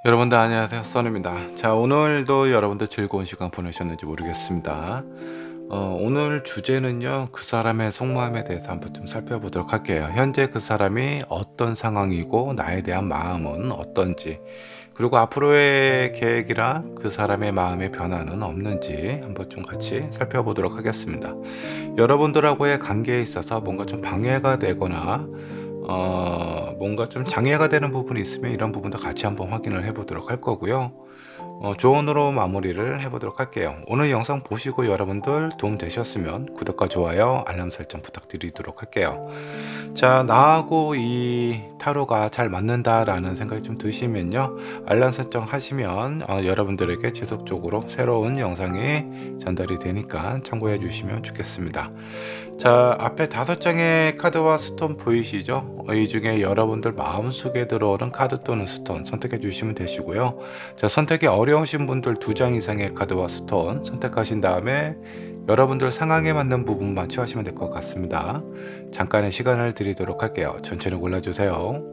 여러분들 안녕하세요. 써입니다. 자, 오늘도 여러분들 즐거운 시간 보내셨는지 모르겠습니다. 오늘 주제는요, 그 사람의 속마음에 대해서 한번 좀 살펴보도록 할게요. 현재 그 사람이 어떤 상황이고 나에 대한 마음은 어떤지, 그리고 앞으로의 계획이랑 그 사람의 마음의 변화는 없는지 한번 좀 같이 살펴보도록 하겠습니다. 여러분들하고의 관계에 있어서 뭔가 좀 방해가 되거나 뭔가 좀 장애가 되는 부분이 있으면 이런 부분도 같이 한번 확인을 해 보도록 할 거고요. 조언으로 마무리를 해 보도록 할게요. 오늘 영상 보시고 여러분들 도움 되셨으면 구독과 좋아요, 알람 설정 부탁드리도록 할게요. 자, 나하고 이 타로가 잘 맞는다라는 생각이 좀 드시면요, 알람 설정 하시면 여러분들에게 지속적으로 새로운 영상이 전달이 되니까 참고해 주시면 좋겠습니다. 자, 앞에 5장의 카드와 스톤 보이시죠? 이 중에 여러분들 마음속에 들어오는 카드 또는 스톤 선택해 주시면 되시고요. 자, 선택이 어려우신 분들 2장 이상의 카드와 스톤 선택하신 다음에 여러분들 상황에 맞는 부분만 취하시면 될 것 같습니다. 잠깐의 시간을 드리도록 할게요. 천천히 골라주세요.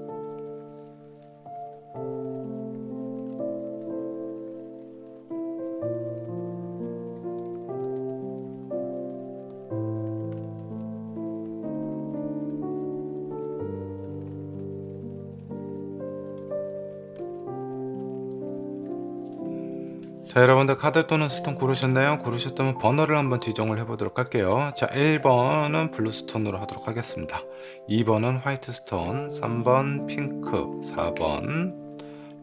자, 여러분들 카드 또는 스톤 고르셨나요? 고르셨다면 번호를 한번 지정을 해보도록 할게요. 자, 1번은 블루 스톤으로 하도록 하겠습니다. 2번은 화이트 스톤, 3번 핑크, 4번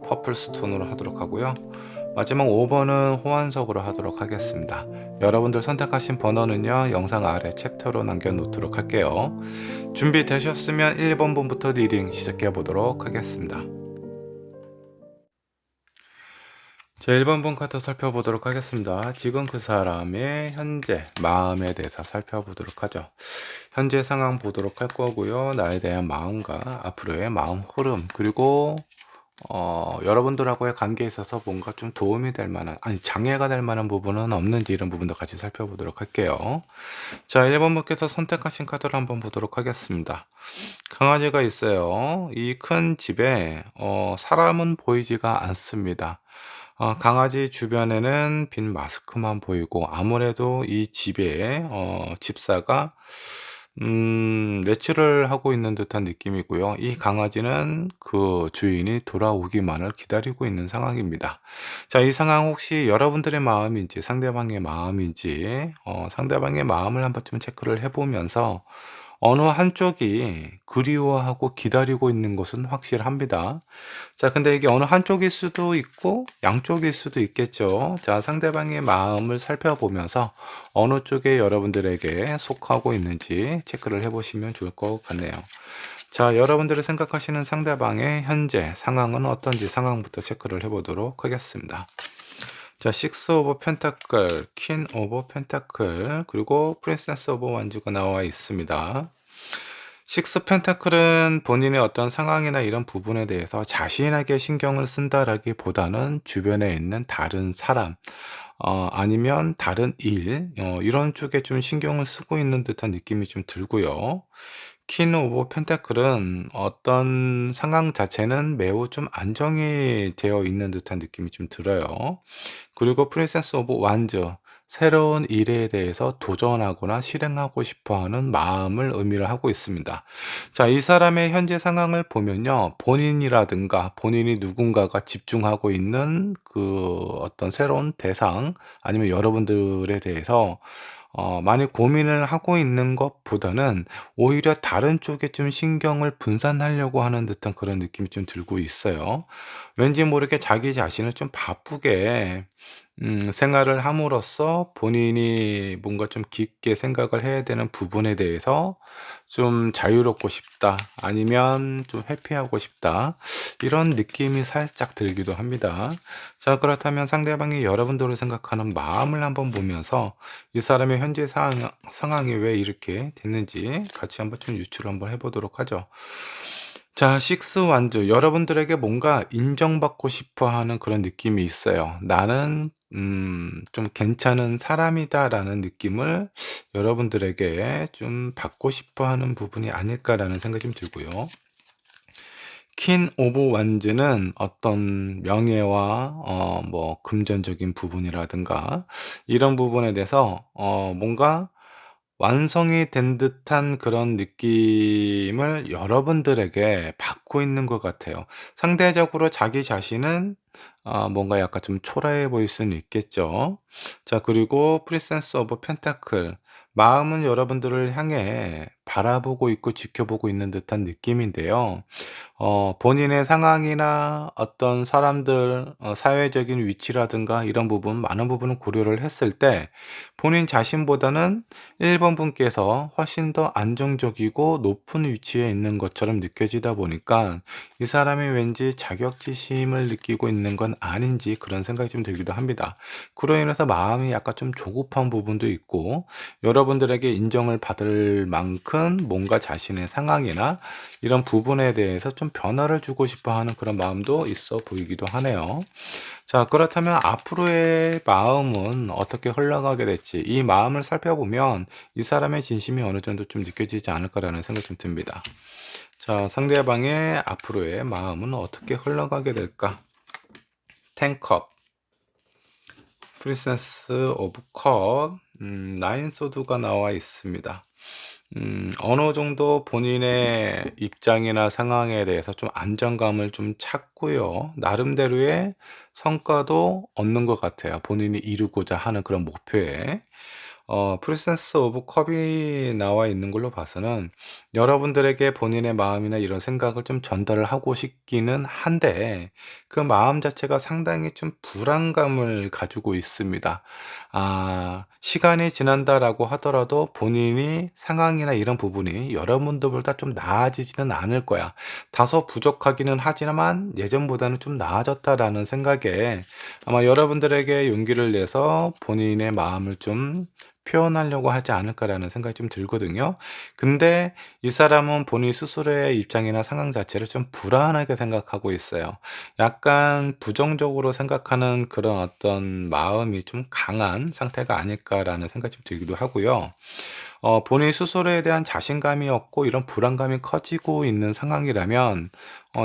퍼플 스톤으로 하도록 하고요. 마지막 5번은 호환석으로 하도록 하겠습니다. 여러분들 선택하신 번호는요, 영상 아래 챕터로 남겨놓도록 할게요. 준비되셨으면 1번 분부터 리딩 시작해 보도록 하겠습니다. 자, 1번 분 카드 살펴보도록 하겠습니다. 지금 그 사람의 현재 마음에 대해서 살펴보도록 하죠. 현재 상황 보도록 할 거고요. 나에 대한 마음과 앞으로의 마음 흐름, 그리고 여러분들하고의 관계에 있어서 뭔가 좀 도움이 될 만한, 아니 장애가 될 만한 부분은 없는지 이런 부분도 같이 살펴보도록 할게요. 자, 1번 분께서 선택하신 카드를 한번 보도록 하겠습니다. 강아지가 있어요. 이 큰 집에 사람은 보이지가 않습니다. 강아지 주변에는 빈 마스크만 보이고, 아무래도 이 집에 집사가 외출을 하고 있는 듯한 느낌이고요. 이 강아지는 그 주인이 돌아오기만을 기다리고 있는 상황입니다. 자, 이 상황 혹시 여러분들의 마음인지 상대방의 마음인지 상대방의 마음을 한번 좀 체크를 해 보면서 어느 한쪽이 그리워하고 기다리고 있는 것은 확실합니다. 자, 근데 이게 어느 한쪽일 수도 있고 양쪽일 수도 있겠죠. 자, 상대방의 마음을 살펴보면서 어느 쪽에 여러분들에게 속하고 있는지 체크를 해보시면 좋을 것 같네요. 자, 여러분들이 생각하시는 상대방의 현재 상황은 어떤지 상황부터 체크를 해보도록 하겠습니다. 자, 6 오브 펜타클, 퀸 오브 펜타클, 그리고 프린세스 오브 완주가 나와 있습니다. 6 펜타클은 본인의 어떤 상황이나 이런 부분에 대해서 자신에게 신경을 쓴다라기보다는 주변에 있는 다른 사람, 아니면 다른 일, 이런 쪽에 좀 신경을 쓰고 있는 듯한 느낌이 좀 들고요. 퀸 오브 펜타클은 어떤 상황 자체는 매우 좀 안정이 되어 있는 듯한 느낌이 좀 들어요. 그리고 프린세스 오브 완즈, 새로운 일에 대해서 도전하거나 실행하고 싶어 하는 마음을 의미를 하고 있습니다. 자, 이 사람의 현재 상황을 보면요, 본인이라든가 본인이 누군가가 집중하고 있는 그 어떤 새로운 대상, 아니면 여러분들에 대해서 많이 고민을 하고 있는 것보다는 오히려 다른 쪽에 좀 신경을 분산하려고 하는 듯한 그런 느낌이 좀 들고 있어요. 왠지 모르게 자기 자신을 좀 바쁘게 생활을 함으로써 본인이 뭔가 좀 깊게 생각을 해야 되는 부분에 대해서 좀 자유롭고 싶다, 아니면 좀 회피하고 싶다, 이런 느낌이 살짝 들기도 합니다. 자, 그렇다면 상대방이 여러분들을 생각하는 마음을 한번 보면서 이 사람의 현재 상황이 왜 이렇게 됐는지 같이 한번 좀 유추를 한번 해보도록 하죠. 자, 식스 완즈, 여러분들에게 뭔가 인정받고 싶어 하는 그런 느낌이 있어요. '나는 좀 괜찮은 사람이다.'라는 느낌을 여러분들에게 좀 받고 싶어 하는 부분이 아닐까라는 생각이 좀 들고요. 퀸 오브 완즈는 어떤 명예와 뭐 금전적인 부분이라든가 이런 부분에 대해서 뭔가 완성이 된 듯한 그런 느낌을 여러분들에게 받고 있는 것 같아요. 상대적으로 자기 자신은 뭔가 약간 좀 초라해 보일 수는 있겠죠. 자, 그리고 프리센스 오브 펜타클, 마음은 여러분들을 향해 바라보고 있고 지켜보고 있는 듯한 느낌인데요. 본인의 상황이나 어떤 사람들 사회적인 위치라든가 이런 부분, 많은 부분을 고려를 했을 때 본인 자신보다는 1번 분께서 훨씬 더 안정적이고 높은 위치에 있는 것처럼 느껴지다 보니까 이 사람이 왠지 자격지심을 느끼고 있는 건 아닌지 그런 생각이 좀 들기도 합니다. 그로 인해서 마음이 약간 좀 조급한 부분도 있고, 여러분들에게 인정을 받을 만큼 뭔가 자신의 상황이나 이런 부분에 대해서 좀 변화를 주고 싶어 하는 그런 마음도 있어 보이기도 하네요. 자, 그렇다면 앞으로의 마음은 어떻게 흘러가게 될지, 이 마음을 살펴보면 이 사람의 진심이 어느 정도 좀 느껴지지 않을까라는 생각이 좀 듭니다. 자, 상대방의 앞으로의 마음은 어떻게 흘러가게 될까? 텐컵, 프린세스 오브 컵, 나인 소드가 나와 있습니다. 어느 정도 본인의 입장이나 상황에 대해서 좀 안정감을 좀 찾고요. 나름대로의 성과도 얻는 것 같아요. 본인이 이루고자 하는 그런 목표에. 프리센스 오브 컵이 나와 있는 걸로 봐서는 여러분들에게 본인의 마음이나 이런 생각을 좀 전달을 하고 싶기는 한데 그 마음 자체가 상당히 좀 불안감을 가지고 있습니다. 시간이 지난다라고 하더라도 본인이 상황이나 이런 부분이 여러분들보다 좀 나아지지는 않을 거야. 다소 부족하기는 하지만 예전보다는 좀 나아졌다라는 생각에 아마 여러분들에게 용기를 내서 본인의 마음을 좀 표현하려고 하지 않을까라는 생각이 좀 들거든요. 근데 이 사람은 본인 스스로의 입장이나 상황 자체를 좀 불안하게 생각하고 있어요. 약간 부정적으로 생각하는 그런 어떤 마음이 좀 강한 상태가 아닐까라는 생각이 좀 들기도 하고요. 본인 스스로에 대한 자신감이 없고 이런 불안감이 커지고 있는 상황이라면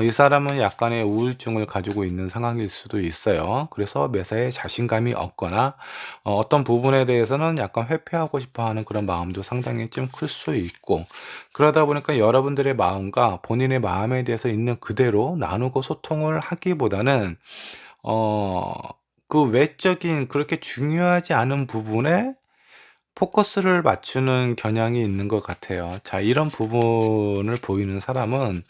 이 사람은 약간의 우울증을 가지고 있는 상황일 수도 있어요. 그래서 매사에 자신감이 없거나 어떤 부분에 대해서는 약간 회피하고 싶어 하는 그런 마음도 상당히 좀 클 수 있고, 그러다 보니까 여러분들의 마음과 본인의 마음에 대해서 있는 그대로 나누고 소통을 하기보다는 어 그 외적인 그렇게 중요하지 않은 부분에 포커스를 맞추는 경향이 있는 것 같아요. 자, 이런 부분을 보이는 사람은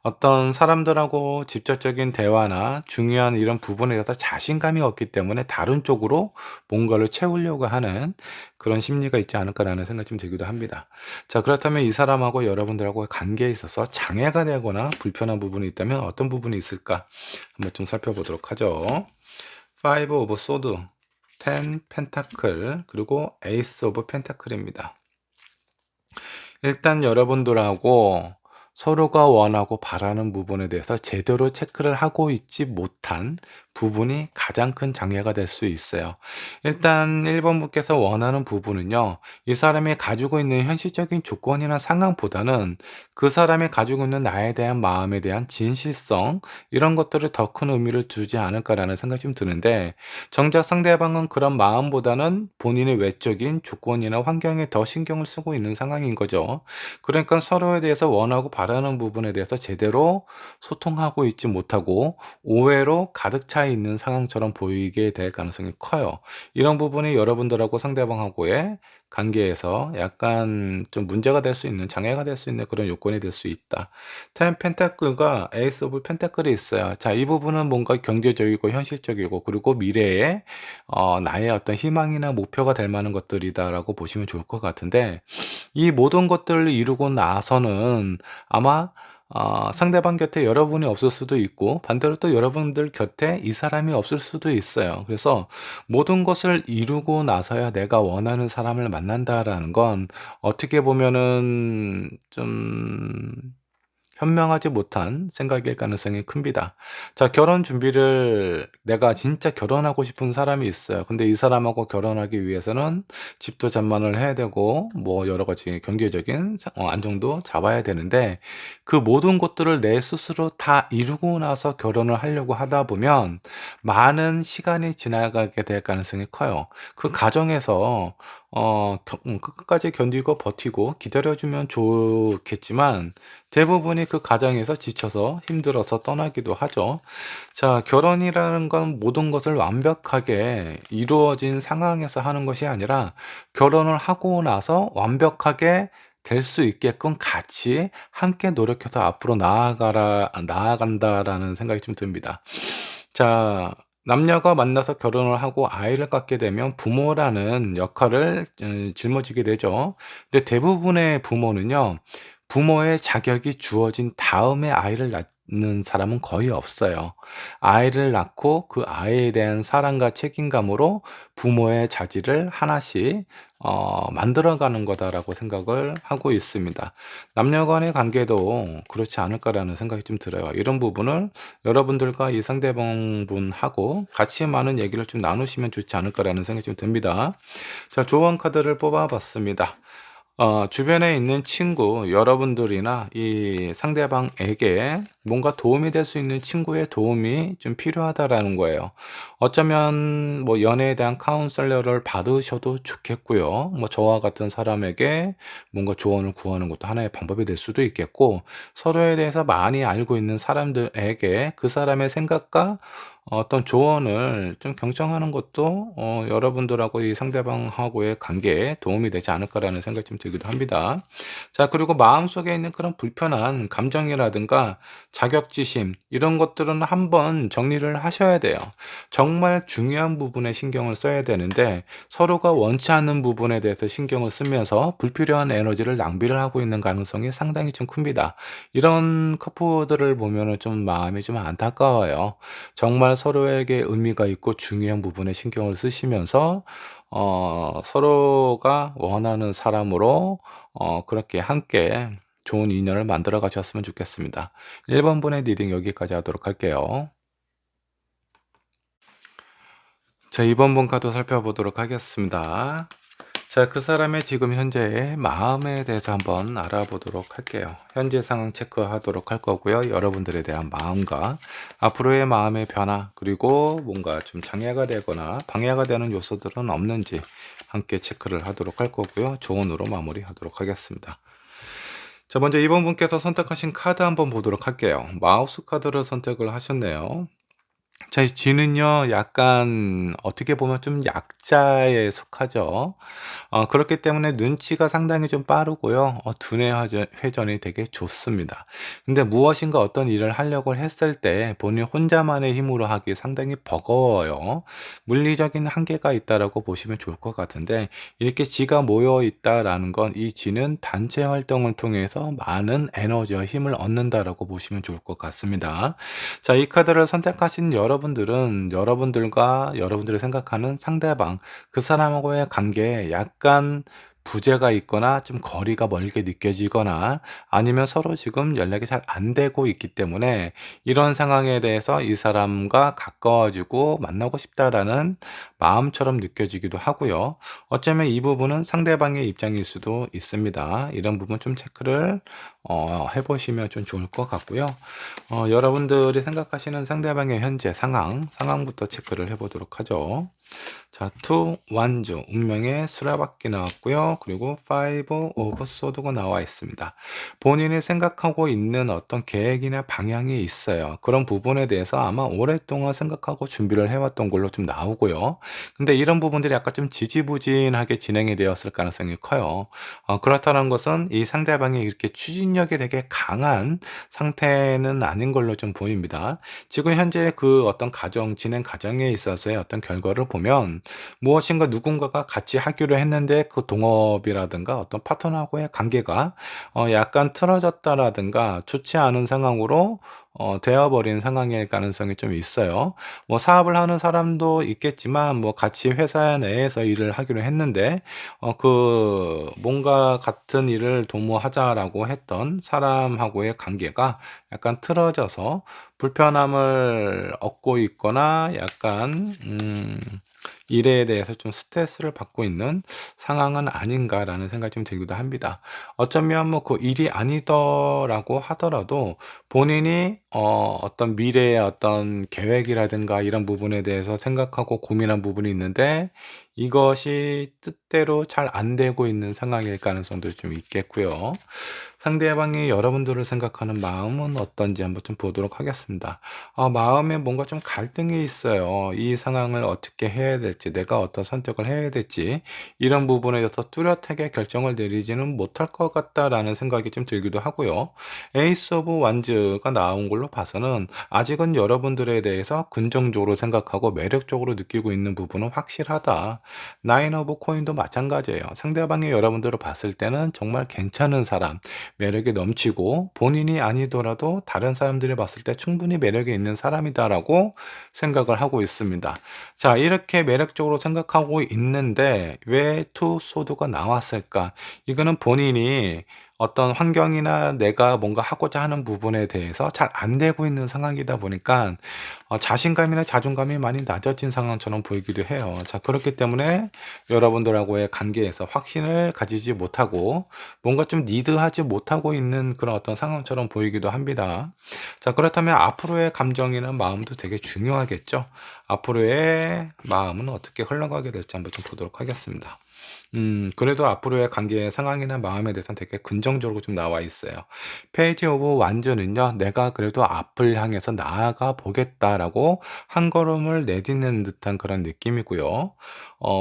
어떤 사람들하고 직접적인 대화나 중요한 이런 부분에 대해서 자신감이 없기 때문에 다른 쪽으로 뭔가를 채우려고 하는 그런 심리가 있지 않을까라는 생각이 좀 들기도 합니다. 자, 그렇다면 이 사람하고 여러분들하고의 관계에 있어서 장애가 되거나 불편한 부분이 있다면 어떤 부분이 있을까? 한번 좀 살펴보도록 하죠. 5 오브 소드, 10 펜타클, 그리고 에이스 오브 펜타클입니다. 일단 여러분들하고 서로가 원하고 바라는 부분에 대해서 제대로 체크를 하고 있지 못한 부분이 가장 큰 장애가 될 수 있어요. 일단 1번 분께서 원하는 부분은요, 이 사람이 가지고 있는 현실적인 조건이나 상황보다는 그 사람이 가지고 있는 나에 대한 마음에 대한 진실성, 이런 것들을 더 큰 의미를 두지 않을까라는 생각이 좀 드는데, 정작 상대방은 그런 마음보다는 본인의 외적인 조건이나 환경에 더 신경을 쓰고 있는 상황인 거죠. 그러니까 서로에 대해서 원하고 바라는 부분에 대해서 제대로 소통하고 있지 못하고 오해로 가득 차 있는 상황처럼 보이게 될 가능성이 커요. 이런 부분이 여러분들하고 상대방하고의 관계에서 약간 좀 문제가 될 수 있는, 장애가 될 수 있는 그런 요건이 될 수 있다. 텐 펜타클과 에이스 오브 펜타클이 있어요. 자, 이 부분은 뭔가 경제적이고 현실적이고 그리고 미래에 나의 어떤 희망이나 목표가 될 만한 것들이다라고 보시면 좋을 것 같은데, 이 모든 것들을 이루고 나서는 아마 상대방 곁에 여러분이 없을 수도 있고 반대로 또 여러분들 곁에 이 사람이 없을 수도 있어요. 그래서 모든 것을 이루고 나서야 내가 원하는 사람을 만난다라는 건 어떻게 보면은 좀 현명하지 못한 생각일 가능성이 큽니다. 자, 결혼 준비를 내가 진짜 결혼하고 싶은 사람이 있어요. 근데 이 사람하고 결혼하기 위해서는 집도 잔만을 해야 되고 뭐 여러 가지 경제적인 안정도 잡아야 되는데 그 모든 것들을 내 스스로 다 이루고 나서 결혼을 하려고 하다 보면 많은 시간이 지나가게 될 가능성이 커요. 그 과정에서 끝까지 견디고 버티고 기다려 주면 좋겠지만 대부분이 그 과정에서 지쳐서 힘들어서 떠나기도 하죠. 자, 결혼이라는 건 모든 것을 완벽하게 이루어진 상황에서 하는 것이 아니라 결혼을 하고 나서 완벽하게 될 수 있게끔 같이 함께 노력해서 앞으로 나아간다라는 생각이 좀 듭니다. 자, 남녀가 만나서 결혼을 하고 아이를 갖게 되면 부모라는 역할을 짊어지게 되죠. 근데 대부분의 부모는요, 부모의 자격이 주어진 다음에 아이를 낳는 사람은 거의 없어요. 아이를 낳고 그 아이에 대한 사랑과 책임감으로 부모의 자질을 하나씩 만들어가는 거다라고 생각을 하고 있습니다. 남녀 간의 관계도 그렇지 않을까라는 생각이 좀 들어요. 이런 부분을 여러분들과 이 상대방 분하고 같이 많은 얘기를 좀 나누시면 좋지 않을까라는 생각이 좀 듭니다. 자, 조언 카드를 뽑아 봤습니다. 주변에 있는 친구 여러분들이나 이 상대방에게 뭔가 도움이 될 수 있는 친구의 도움이 좀 필요하다라는 거예요. 어쩌면 뭐 연애에 대한 카운셀러를 받으셔도 좋겠고요. 뭐 저와 같은 사람에게 뭔가 조언을 구하는 것도 하나의 방법이 될 수도 있겠고, 서로에 대해서 많이 알고 있는 사람들에게 그 사람의 생각과 어떤 조언을 좀 경청하는 것도 여러분들하고 이 상대방하고의 관계에 도움이 되지 않을까라는 생각이 좀 들기도 합니다. 자, 그리고 마음속에 있는 그런 불편한 감정이라든가 자격지심 이런 것들은 한번 정리를 하셔야 돼요. 정말 중요한 부분에 신경을 써야 되는데 서로가 원치 않는 부분에 대해서 신경을 쓰면서 불필요한 에너지를 낭비를 하고 있는 가능성이 상당히 좀 큽니다. 이런 커플들을 보면은 좀 마음이 좀 안타까워요. 정말 서로에게 의미가 있고 중요한 부분에 신경을 쓰시면서 서로가 원하는 사람으로 그렇게 함께 좋은 인연을 만들어 가셨으면 좋겠습니다. 1번 분의 리딩 여기까지 하도록 할게요. 자, 2번 분 카드 살펴보도록 하겠습니다. 자, 그 사람의 지금 현재의 마음에 대해서 한번 알아보도록 할게요. 현재 상황 체크하도록 할 거고요. 여러분들에 대한 마음과 앞으로의 마음의 변화, 그리고 뭔가 좀 장애가 되거나 방해가 되는 요소들은 없는지 함께 체크를 하도록 할 거고요. 조언으로 마무리하도록 하겠습니다. 자, 먼저 2번 분께서 선택하신 카드 한번 보도록 할게요. 마우스 카드를 선택을 하셨네요. 자, 이 쥐는요, 약간 어떻게 보면 좀 약자에 속하죠. 그렇기 때문에 눈치가 상당히 좀 빠르고요. 두뇌 회전이 되게 좋습니다. 근데 무엇인가 어떤 일을 하려고 했을 때 본인 혼자만의 힘으로 하기 상당히 버거워요. 물리적인 한계가 있다라고 보시면 좋을 것 같은데, 이렇게 쥐가 모여 있다라는 건 이 쥐는 단체 활동을 통해서 많은 에너지와 힘을 얻는다라고 보시면 좋을 것 같습니다. 자, 이 카드를 선택하신 여러분들은 여러분들과 여러분들이 생각하는 상대방, 그 사람하고의 관계에 약간 부재가 있거나 좀 거리가 멀게 느껴지거나 아니면 서로 지금 연락이 잘 안 되고 있기 때문에 이런 상황에 대해서 이 사람과 가까워지고 만나고 싶다라는 마음처럼 느껴지기도 하고요. 어쩌면 이 부분은 상대방의 입장일 수도 있습니다. 이런 부분 좀 체크를 해보시면 좀 좋을 것 같고요. 여러분들이 생각하시는 상대방의 현재 상황부터 체크를 해보도록 하죠. 자, 투 완주, 운명의 수레바퀴 나왔고요. 그리고 파이브 오브 소드가 나와 있습니다. 본인이 생각하고 있는 어떤 계획이나 방향이 있어요. 그런 부분에 대해서 아마 오랫동안 생각하고 준비를 해왔던 걸로 좀 나오고요. 근데 이런 부분들이 약간 좀 지지부진하게 진행이 되었을 가능성이 커요. 그렇다는 것은 이 상대방이 이렇게 추진력이 되게 강한 상태는 아닌 걸로 좀 보입니다. 지금 현재 그 어떤 진행 과정에 있어서의 어떤 결과를 보면 무엇인가 누군가가 같이 하기로 했는데 그 동업이라든가 어떤 파트너하고의 관계가 약간 틀어졌다라든가 좋지 않은 상황으로 되어 버린 상황일 가능성이 좀 있어요. 뭐 사업을 하는 사람도 있겠지만 뭐 같이 회사 내에서 일을 하기로 했는데 뭔가 같은 일을 도모하자라고 했던 사람하고의 관계가 약간 틀어져서 불편함을 얻고 있거나 약간 일에 대해서 좀 스트레스를 받고 있는 상황은 아닌가라는 생각이 좀 들기도 합니다. 어쩌면 뭐 그 일이 아니더라고 하더라도 본인이 어떤 미래의 어떤 계획이라든가 이런 부분에 대해서 생각하고 고민한 부분이 있는데 이것이 뜻대로 잘 안 되고 있는 상황일 가능성도 좀 있겠고요. 상대방이 여러분들을 생각하는 마음은 어떤지 한번 좀 보도록 하겠습니다. 마음에 뭔가 좀 갈등이 있어요. 이 상황을 어떻게 해야 될지, 내가 어떤 선택을 해야 될지, 이런 부분에 대해서 뚜렷하게 결정을 내리지는 못할 것 같다라는 생각이 좀 들기도 하고요. 에이스 오브 완즈가 나온 걸로 봐서는 아직은 여러분들에 대해서 긍정적으로 생각하고 매력적으로 느끼고 있는 부분은 확실하다. 나인 오브 코인도 마찬가지예요. 상대방이 여러분들을 봤을 때는 정말 괜찮은 사람, 매력이 넘치고 본인이 아니더라도 다른 사람들이 봤을 때 충분히 매력이 있는 사람이다라고 생각을 하고 있습니다. 자, 이렇게 매력적으로 생각하고 있는데 왜 투 소드가 나왔을까? 이거는 본인이 어떤 환경이나 내가 뭔가 하고자 하는 부분에 대해서 잘 안 되고 있는 상황이다 보니까 자신감이나 자존감이 많이 낮아진 상황처럼 보이기도 해요. 자, 그렇기 때문에 여러분들하고의 관계에서 확신을 가지지 못하고 뭔가 좀 리드하지 못하고 있는 그런 어떤 상황처럼 보이기도 합니다. 자, 그렇다면 앞으로의 감정이나 마음도 되게 중요하겠죠. 앞으로의 마음은 어떻게 흘러가게 될지 한번 좀 보도록 하겠습니다. 그래도 앞으로의 관계의 상황이나 마음에 대해서는 되게 긍정적으로 좀 나와 있어요. 페이지 오브 완전은요, 내가 그래도 앞을 향해서 나아가 보겠다라고 한 걸음을 내딛는 듯한 그런 느낌이고요.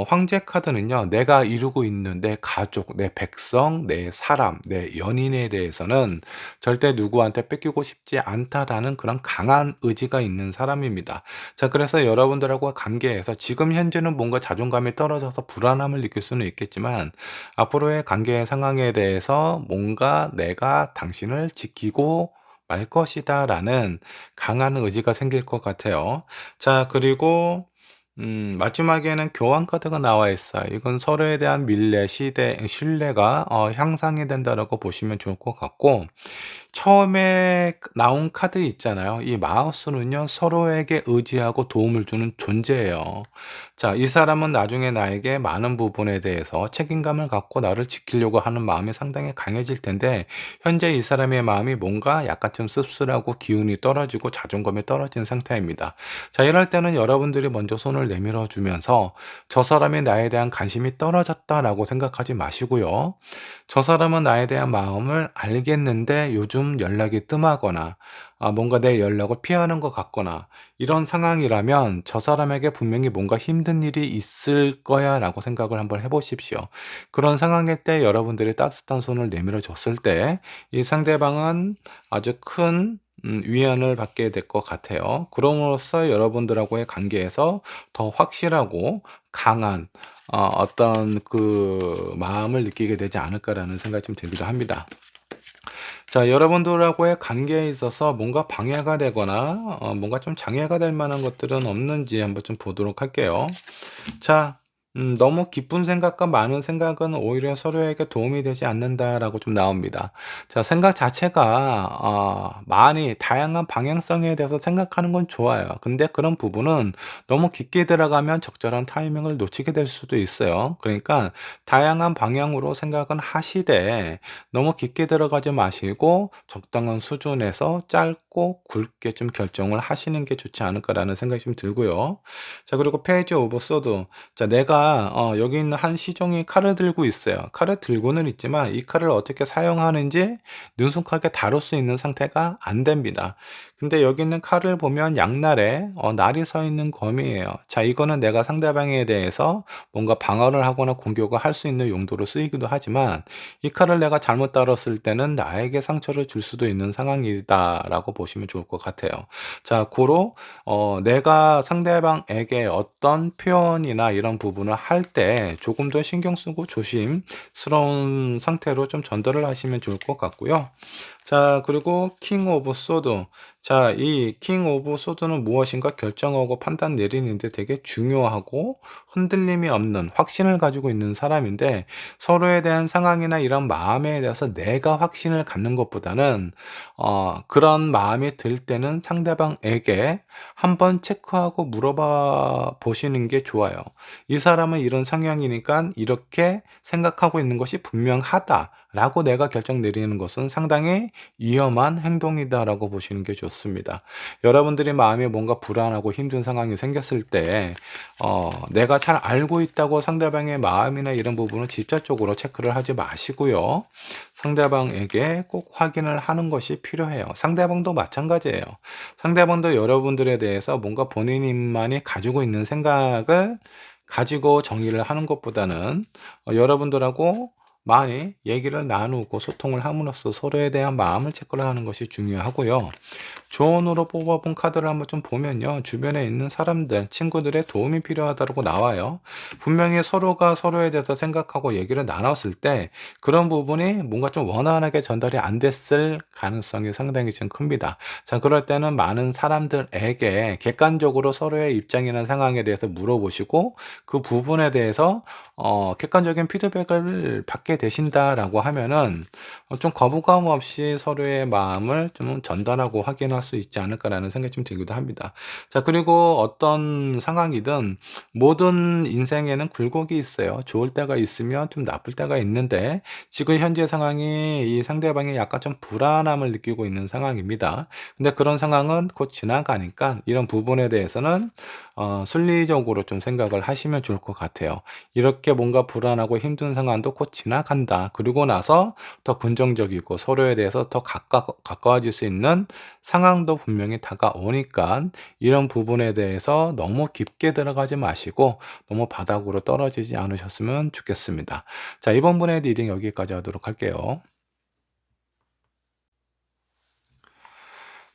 황제 카드는요, 내가 이루고 있는 내 가족, 내 백성, 내 사람, 내 연인에 대해서는 절대 누구한테 뺏기고 싶지 않다라는 그런 강한 의지가 있는 사람입니다. 자, 그래서 여러분들하고 관계에서 지금 현재는 뭔가 자존감이 떨어져서 불안함을 느낄 수는 있겠지만 앞으로의 관계 상황에 대해서 뭔가 내가 당신을 지키고 말 것이다라는 강한 의지가 생길 것 같아요. 자, 그리고 마지막에는 교환 카드가 나와 있어요. 이건 서로에 대한 신뢰가 향상이 된다라고 보시면 좋을 것 같고 처음에 나온 카드 있잖아요. 이 마우스는요, 서로에게 의지하고 도움을 주는 존재예요. 자, 이 사람은 나중에 나에게 많은 부분에 대해서 책임감을 갖고 나를 지키려고 하는 마음이 상당히 강해질 텐데, 현재 이 사람의 마음이 뭔가 약간 좀 씁쓸하고 기운이 떨어지고 자존감이 떨어진 상태입니다. 자, 이럴 때는 여러분들이 먼저 손을 내밀어 주면서 저 사람이 나에 대한 관심이 떨어졌다라고 생각하지 마시고요. 저 사람은 나에 대한 마음을 알겠는데 요즘 연락이 뜸하거나 뭔가 내 연락을 피하는 것 같거나 이런 상황이라면 저 사람에게 분명히 뭔가 힘든 일이 있을 거야라고 생각을 한번 해보십시오. 그런 상황일 때 여러분들이 따뜻한 손을 내밀어 줬을 때 이 상대방은 아주 큰 위안을 받게 될 것 같아요. 그럼으로써 여러분들하고의 관계에서 더 확실하고 강한 어떤 그 마음을 느끼게 되지 않을까라는 생각이 좀 들기도 합니다. 자, 여러분들하고의 관계에 있어서 뭔가 방해가 되거나 뭔가 좀 장애가 될 만한 것들은 없는지 한번 좀 보도록 할게요. 자, 너무 기쁜 생각과 많은 생각은 오히려 서로에게 도움이 되지 않는다라고 좀 나옵니다. 자, 생각 자체가 많이 다양한 방향성에 대해서 생각하는 건 좋아요. 근데 그런 부분은 너무 깊게 들어가면 적절한 타이밍을 놓치게 될 수도 있어요. 그러니까 다양한 방향으로 생각은 하시되 너무 깊게 들어가지 마시고 적당한 수준에서 짧고 굵게 좀 결정을 하시는 게 좋지 않을까라는 생각이 좀 들고요. 자, 그리고 페이지 오브 소드. 자, 내가 여기 있는 한 시종이 칼을 들고 있어요. 칼을 들고는 있지만 이 칼을 어떻게 사용하는지 능숙하게 다룰 수 있는 상태가 안 됩니다. 근데 여기 있는 칼을 보면 양날에 날이 서 있는 검이에요. 자, 이거는 내가 상대방에 대해서 뭔가 방어를 하거나 공격을 할 수 있는 용도로 쓰이기도 하지만 이 칼을 내가 잘못 다뤘을 때는 나에게 상처를 줄 수도 있는 상황이다라고 보시면 좋을 것 같아요. 자, 고로 내가 상대방에게 어떤 표현이나 이런 부분을 할 때 조금 더 신경 쓰고 조심스러운 상태로 좀 전달을 하시면 좋을 것 같고요. 자, 그리고 킹 오브 소드. 자, 이 킹 오브 소드는 무엇인가 결정하고 판단 내리는데 되게 중요하고 흔들림이 없는 확신을 가지고 있는 사람인데, 서로에 대한 상황이나 이런 마음에 대해서 내가 확신을 갖는 것보다는 그런 마음이 들 때는 상대방에게 한번 체크하고 물어봐 보시는 게 좋아요. 이 사람은 이런 성향이니까 이렇게 생각하고 있는 것이 분명하다라고 내가 결정 내리는 것은 상당히 위험한 행동이다라고 보시는 게 좋습니다. 여러분들이 마음에 뭔가 불안하고 힘든 상황이 생겼을 때 내가 잘 알고 있다고 상대방의 마음이나 이런 부분을 직접적으로 체크를 하지 마시고요. 상대방에게 꼭 확인을 하는 것이 필요해요. 상대방도 마찬가지예요. 상대방도 여러분들에 대해서 뭔가 본인만이 가지고 있는 생각을 가지고 정의를 하는 것보다는 여러분들하고 많이 얘기를 나누고 소통을 함으로써 서로에 대한 마음을 체크를 하는 것이 중요하고요. 조언으로 뽑아본 카드를 한번 좀 보면요. 주변에 있는 사람들, 친구들의 도움이 필요하다고 나와요. 분명히 서로가 서로에 대해서 생각하고 얘기를 나눴을 때 그런 부분이 뭔가 좀 원활하게 전달이 안 됐을 가능성이 상당히 좀 큽니다. 자, 그럴 때는 많은 사람들에게 객관적으로 서로의 입장이나 상황에 대해서 물어보시고 그 부분에 대해서 객관적인 피드백을 받게 되신다라고 하면은 좀 거부감 없이 서로의 마음을 좀 전달하고 확인할 수 있지 않을까라는 생각이 좀 들기도 합니다. 자, 그리고 어떤 상황이든 모든 인생에는 굴곡이 있어요. 좋을 때가 있으면 좀 나쁠 때가 있는데 지금 현재 상황이 이 상대방이 약간 좀 불안함을 느끼고 있는 상황입니다. 근데 그런 상황은 곧 지나가니까 이런 부분에 대해서는 순리적으로 좀 생각을 하시면 좋을 것 같아요. 이렇게 뭔가 불안하고 힘든 상황도 곧 지나간다. 그리고 나서 더 긍정적이고 서로에 대해서 더 가까워질 수 있는 상황도 분명히 다가오니까 이런 부분에 대해서 너무 깊게 들어가지 마시고 너무 바닥으로 떨어지지 않으셨으면 좋겠습니다. 자, 이번 분의 리딩 여기까지 하도록 할게요.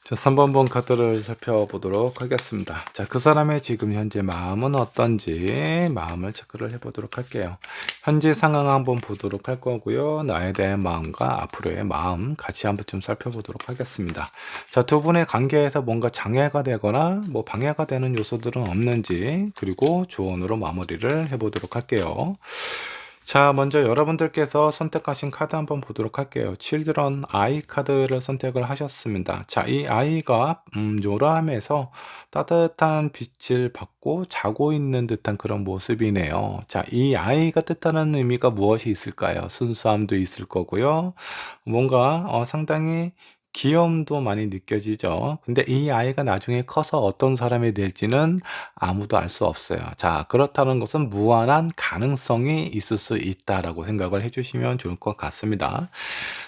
자, 3번 본 카드를 살펴보도록 하겠습니다. 자, 그 사람의 지금 현재 마음은 어떤지 마음을 체크를 해보도록 할게요. 현재 상황 한번 보도록 할 거고요. 나에 대한 마음과 앞으로의 마음 같이 한번 좀 살펴보도록 하겠습니다. 자, 두 분의 관계에서 뭔가 장애가 되거나 뭐 방해가 되는 요소들은 없는지, 그리고 조언으로 마무리를 해보도록 할게요. 자, 먼저 여러분들께서 선택하신 카드 한번 보도록 할게요. 칠드런 아이 카드를 선택을 하셨습니다. 자, 이 아이가 요람에서 따뜻한 빛을 받고 자고 있는 듯한 그런 모습이네요. 자, 이 아이가 뜻하는 의미가 무엇이 있을까요? 순수함도 있을 거고요. 뭔가 상당히 귀여움도 많이 느껴지죠. 근데 이 아이가 나중에 커서 어떤 사람이 될지는 아무도 알 수 없어요. 자, 그렇다는 것은 무한한 가능성이 있을 수 있다라고 생각을 해주시면 좋을 것 같습니다.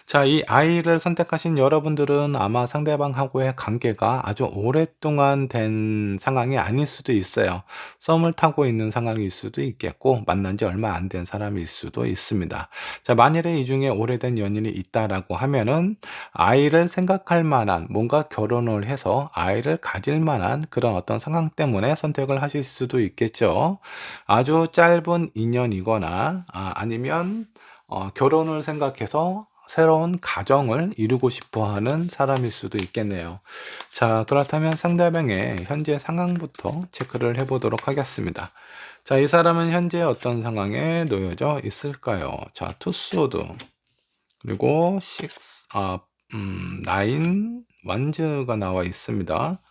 자, 이 아이를 선택하신 여러분들은 아마 상대방하고의 관계가 아주 오랫동안 된 상황이 아닐 수도 있어요. 썸을 타고 있는 상황일 수도 있겠고, 만난 지 얼마 안 된 사람일 수도 있습니다. 자, 만일에 이 중에 오래된 연인이 있다라고 하면은 아이를 생각할 만한, 뭔가 결혼을 해서 아이를 가질 만한 그런 어떤 상황 때문에 선택을 하실 수도 있겠죠. 아주 짧은 인연이거나 아니면 결혼을 생각해서 새로운 가정을 이루고 싶어 하는 사람일 수도 있겠네요. 자, 그렇다면 상대방의 현재 상황부터 체크를 해보도록 하겠습니다. 자, 이 사람은 현재 어떤 상황에 놓여져 있을까요? 자, 투소드, 그리고 나인 완즈가 나와 있습니다.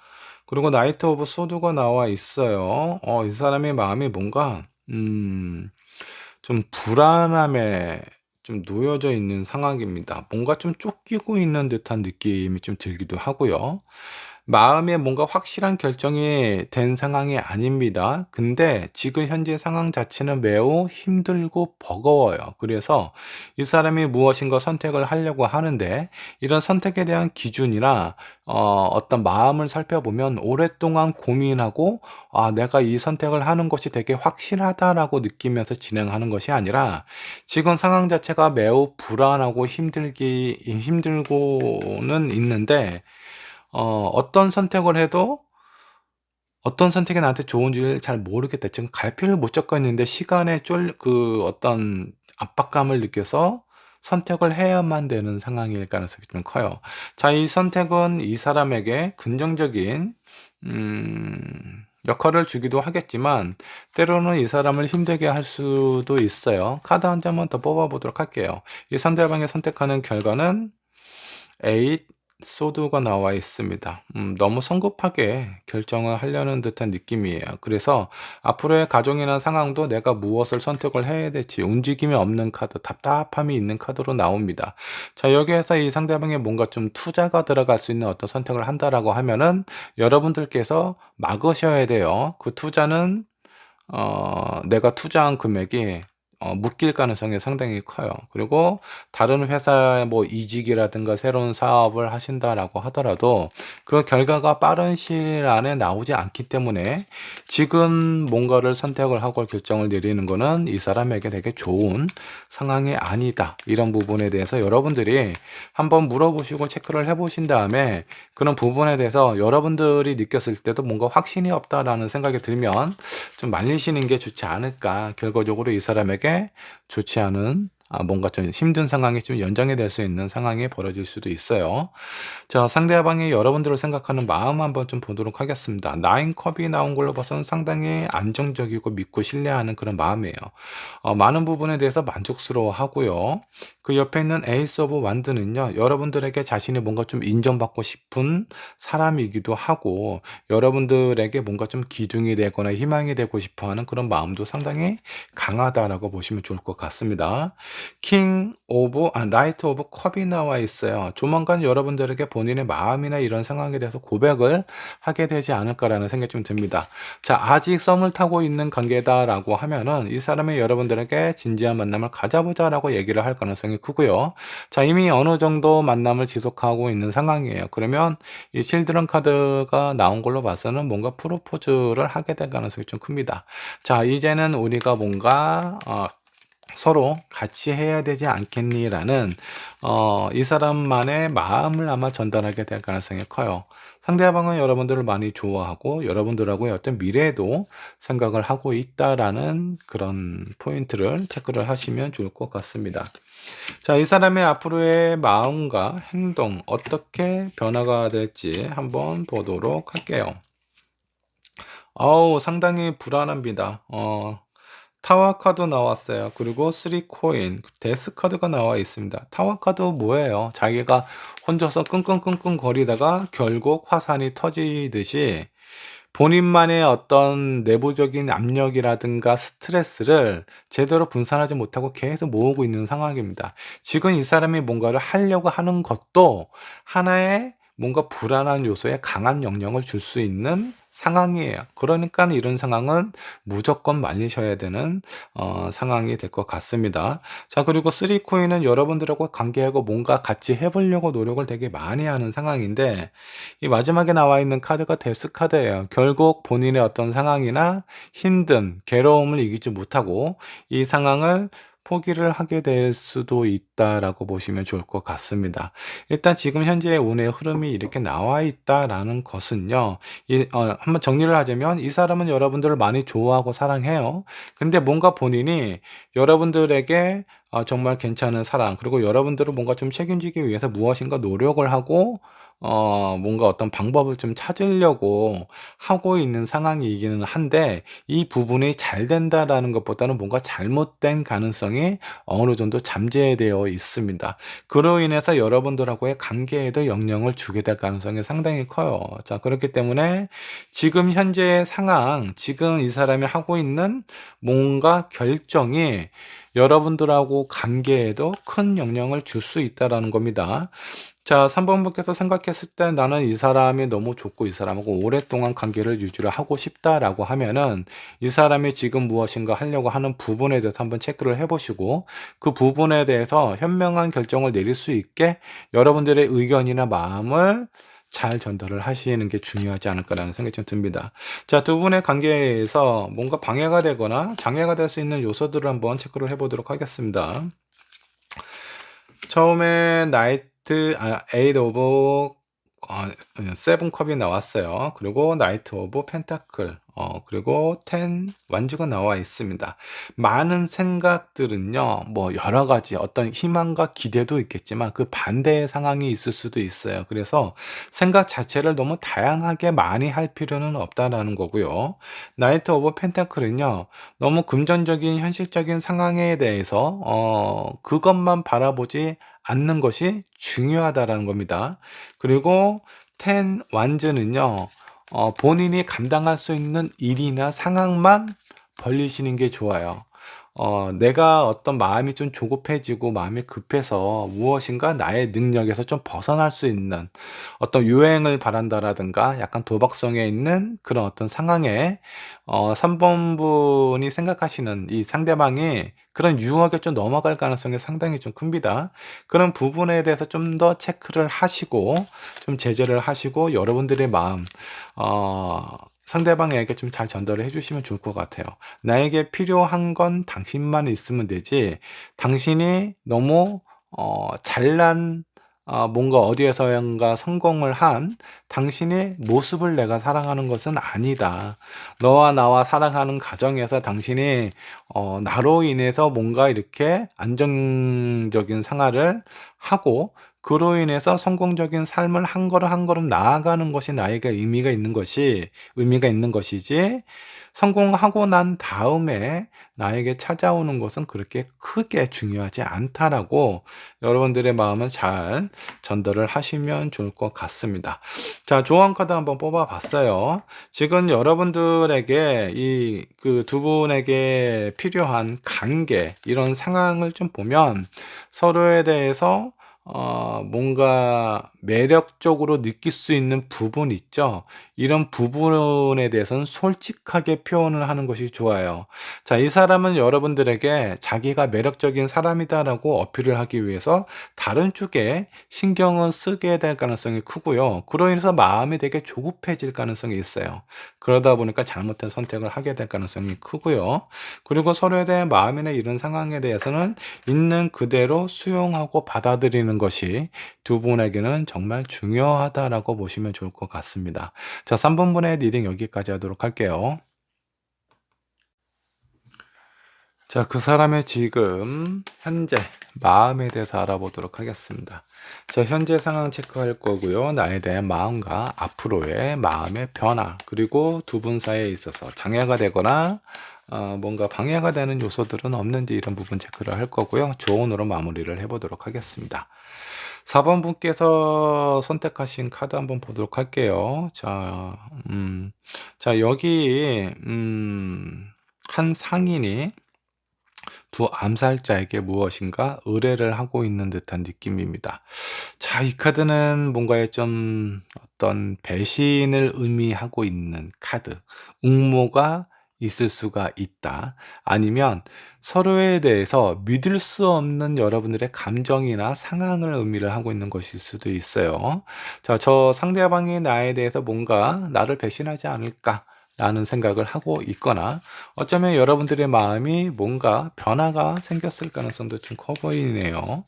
그리고 나이트 오브 소드가 나와 있어요. 이 사람의 마음이 뭔가 좀 불안함에 좀 놓여져 있는 상황입니다. 뭔가 좀 쫓기고 있는 듯한 느낌이 좀 들기도 하고요. 마음에 뭔가 확실한 결정이 된 상황이 아닙니다. 근데 지금 현재 상황 자체는 매우 힘들고 버거워요. 그래서 이 사람이 무엇인가 선택을 하려고 하는데 이런 선택에 대한 기준이나 어떤 마음을 살펴보면 오랫동안 고민하고 내가 이 선택을 하는 것이 되게 확실하다라고 느끼면서 진행하는 것이 아니라 지금 상황 자체가 매우 불안하고 힘들고는 있는데 어떤 선택을 해도 어떤 선택이 나한테 좋은지를 잘 모르겠다. 지금 갈피를 못 잡고 있는데 시간에 어떤 압박감을 느껴서 선택을 해야만 되는 상황일 가능성이 좀 커요. 자, 이 선택은 이 사람에게 긍정적인 역할을 주기도 하겠지만 때로는 이 사람을 힘들게 할 수도 있어요. 카드 한 장만 더 뽑아 보도록 할게요. 이 상대방이 선택하는 결과는 에잇 소드가 나와 있습니다. 너무 성급하게 결정을 하려는 듯한 느낌이에요. 그래서 앞으로의 가정이나 상황도 내가 무엇을 선택을 해야 될지 움직임이 없는 카드, 답답함이 있는 카드로 나옵니다. 자, 여기에서 이 상대방이 뭔가 좀 투자가 들어갈 수 있는 어떤 선택을 한다라고 하면은 여러분들께서 막으셔야 돼요. 그 투자는 내가 투자한 금액이 묶일 가능성이 상당히 커요. 그리고 다른 회사에 뭐 이직이라든가 새로운 사업을 하신다라고 하더라도 그 결과가 빠른 시일 안에 나오지 않기 때문에 지금 뭔가를 선택을 하고 결정을 내리는 거는 이 사람에게 되게 좋은 상황이 아니다. 이런 부분에 대해서 여러분들이 한번 물어보시고 체크를 해보신 다음에 그런 부분에 대해서 여러분들이 느꼈을 때도 뭔가 확신이 없다라는 생각이 들면 좀 말리시는 게 좋지 않을까. 결과적으로 이 사람에게 좋지 않은 뭔가 좀 힘든 상황이 좀 연장이 될 수 있는 상황이 벌어질 수도 있어요. 자, 상대방이 여러분들을 생각하는 마음 한번 좀 보도록 하겠습니다. 나인 컵이 나온 걸로 봐서는 상당히 안정적이고 믿고 신뢰하는 그런 마음이에요. 많은 부분에 대해서 만족스러워 하고요. 그 옆에 있는 에이스 오브 완드는요, 여러분들에게 자신이 뭔가 좀 인정받고 싶은 사람이기도 하고, 여러분들에게 뭔가 좀 기둥이 되거나 희망이 되고 싶어 하는 그런 마음도 상당히 강하다라고 보시면 좋을 것 같습니다. 라이트 오브 컵이 나와 있어요. 조만간 여러분들에게 본인의 마음이나 이런 상황에 대해서 고백을 하게 되지 않을까라는 생각이 좀 듭니다. 자, 아직 썸을 타고 있는 관계다라고 하면은 이 사람이 여러분들에게 진지한 만남을 가져보자라고 얘기를 할 가능성이 크고요. 자, 이미 어느 정도 만남을 지속하고 있는 상황이에요. 그러면 이 실드런 카드가 나온 걸로 봐서는 뭔가 프로포즈를 하게 될 가능성이 좀 큽니다. 자, 이제는 우리가 뭔가 서로 같이 해야 되지 않겠니라는 이 사람만의 마음을 아마 전달하게 될 가능성이 커요. 상대방은 여러분들을 많이 좋아하고 여러분들하고의 어떤 미래에도 생각을 하고 있다라는 그런 포인트를 체크를 하시면 좋을 것 같습니다. 자, 이 사람의 앞으로의 마음과 행동 어떻게 변화가 될지 한번 보도록 할게요. 상당히 불안합니다. 타워 카드 나왔어요. 그리고 3 코인, 데스 카드가 나와 있습니다. 타워 카드 뭐예요? 자기가 혼자서 끙끙끙끙 거리다가 결국 화산이 터지듯이 본인만의 어떤 내부적인 압력이라든가 스트레스를 제대로 분산하지 못하고 계속 모으고 있는 상황입니다. 지금 이 사람이 뭔가를 하려고 하는 것도 하나의 뭔가 불안한 요소에 강한 영향을 줄 수 있는 상황이에요. 그러니까 이런 상황은 무조건 말리셔야 되는 상황이 될 것 같습니다. 자, 그리고 3 코인은 여러분들하고 관계하고 뭔가 같이 해보려고 노력을 되게 많이 하는 상황인데 이 마지막에 나와 있는 카드가 데스 카드예요. 결국 본인의 어떤 상황이나 힘든 괴로움을 이기지 못하고 이 상황을 포기를 하게 될 수도 있다라고 보시면 좋을 것 같습니다. 일단 지금 현재의 운의 흐름이 이렇게 나와 있다라는 것은요. 한번 정리를 하자면 이 사람은 여러분들을 많이 좋아하고 사랑해요. 근데 뭔가 본인이 여러분들에게 정말 괜찮은 사랑, 그리고 여러분들을 뭔가 좀 책임지기 위해서 무엇인가 노력을 하고 뭔가 어떤 방법을 좀 찾으려고 하고 있는 상황이기는 한데 이 부분이 잘 된다라는 것보다는 뭔가 잘못된 가능성이 어느 정도 잠재되어 있습니다. 그로 인해서 여러분들하고의 관계에도 영향을 주게 될 가능성이 상당히 커요. 자, 그렇기 때문에 지금 현재의 상황, 지금 이 사람이 하고 있는 뭔가 결정이 여러분들하고 관계에도 큰 영향을 줄 수 있다라는 겁니다. 자, 3번 분께서 생각했을 때 나는 이 사람이 너무 좋고 이 사람하고 오랫동안 관계를 유지를 하고 싶다라고 하면은 이 사람이 지금 무엇인가 하려고 하는 부분에 대해서 한번 체크를 해보시고 그 부분에 대해서 현명한 결정을 내릴 수 있게 여러분들의 의견이나 마음을 잘 전달을 하시는 게 중요하지 않을까라는 생각이 좀 듭니다. 자, 두 분의 관계에서 뭔가 방해가 되거나 장애가 될 수 있는 요소들을 한번 체크를 해보도록 하겠습니다. 처음에 에이트 오브 세븐 컵이 나왔어요. 그리고 나이트 오브 펜타클, 그리고 10 완주가 나와 있습니다. 많은 생각들은요, 뭐 여러 가지 어떤 희망과 기대도 있겠지만 그 반대의 상황이 있을 수도 있어요. 그래서 생각 자체를 너무 다양하게 많이 할 필요는 없다라는 거고요. 나이트 오브 펜타클은요, 너무 금전적인 현실적인 상황에 대해서 그것만 바라보지 않는 것이 중요하다라는 겁니다. 그리고 10 완즈는요, 본인이 감당할 수 있는 일이나 상황만 벌리시는 게 좋아요. 내가 어떤 마음이 좀 조급해지고 마음이 급해서 무엇인가 나의 능력에서 좀 벗어날 수 있는 어떤 요행을 바란다라든가 약간 도박성에 있는 그런 어떤 상황에 3번 분이 생각하시는 이 상대방이 그런 유혹에 좀 넘어갈 가능성이 상당히 좀 큽니다. 그런 부분에 대해서 좀 더 체크를 하시고 좀 제재를 하시고 여러분들의 마음 상대방에게 좀 잘 전달을 해 주시면 좋을 것 같아요. 나에게 필요한 건 당신만 있으면 되지 당신이 너무 잘난 뭔가 어디에서인가 성공을 한 당신의 모습을 내가 사랑하는 것은 아니다. 너와 나와 살아가는 가정에서 당신이 나로 인해서 뭔가 이렇게 안정적인 생활을 하고 그로 인해서 성공적인 삶을 한 걸음 한 걸음 나아가는 것이 나에게 의미가 있는 것이지 성공하고 난 다음에 나에게 찾아오는 것은 그렇게 크게 중요하지 않다라고 여러분들의 마음을 잘 전달을 하시면 좋을 것 같습니다. 자, 조언 카드 한번 뽑아 봤어요. 지금 여러분들에게 이 그 두 분에게 필요한 관계 이런 상황을 좀 보면 서로에 대해서 뭔가 매력적으로 느낄 수 있는 부분 있죠. 이런 부분에 대해서는 솔직하게 표현을 하는 것이 좋아요. 자, 이 사람은 여러분들에게 자기가 매력적인 사람이다라고 어필을 하기 위해서 다른 쪽에 신경을 쓰게 될 가능성이 크고요. 그로 인해서 마음이 되게 조급해질 가능성이 있어요. 그러다 보니까 잘못된 선택을 하게 될 가능성이 크고요. 그리고 서로에 대한 마음이나 이런 상황에 대해서는 있는 그대로 수용하고 받아들이는 것이 두 분에게는 정말 중요하다라고 보시면 좋을 것 같습니다. 자, 3번분의 리딩 여기까지 하도록 할게요. 자, 그 사람의 지금 현재 마음에 대해서 알아보도록 하겠습니다. 자, 현재 상황 체크할 거고요. 나에 대한 마음과 앞으로의 마음의 변화, 그리고 두 분 사이에 있어서 장애가 되거나 뭔가 방해가 되는 요소들은 없는지 이런 부분 체크를 할 거고요. 조언으로 마무리를 해보도록 하겠습니다. 4번 분께서 선택하신 카드 한번 보도록 할게요. 자, 여기 한 상인이 두 암살자에게 무엇인가 의뢰를 하고 있는 듯한 느낌입니다. 자, 이 카드는 뭔가에 좀 어떤 배신을 의미하고 있는 카드. 응모가 있을 수가 있다. 아니면 서로에 대해서 믿을 수 없는 여러분들의 감정이나 상황을 의미를 하고 있는 것일 수도 있어요. 자, 저 상대방이 나에 대해서 뭔가 나를 배신하지 않을까? 라는 생각을 하고 있거나 어쩌면 여러분들의 마음이 뭔가 변화가 생겼을 가능성도 좀 커 보이네요.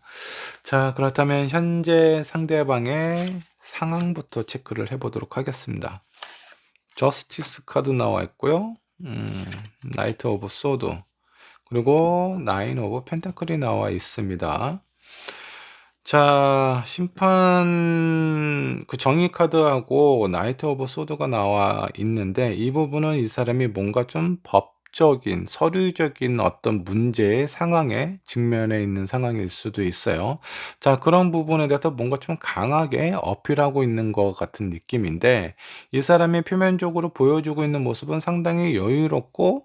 자, 그렇다면 현재 상대방의 상황부터 체크를 해 보도록 하겠습니다. 저스티스 카드 나와 있고요. 나이트 오브 소드, 그리고 나인 오브 펜타클이 나와 있습니다. 자, 심판 그 정의 카드하고 나이트 오브 소드가 나와 있는데 이 부분은 이 사람이 뭔가 좀 법적인 서류적인 어떤 문제의 상황에 직면해 있는 상황일 수도 있어요. 자, 그런 부분에 대해서 뭔가 좀 강하게 어필하고 있는 것 같은 느낌인데 이 사람이 표면적으로 보여주고 있는 모습은 상당히 여유롭고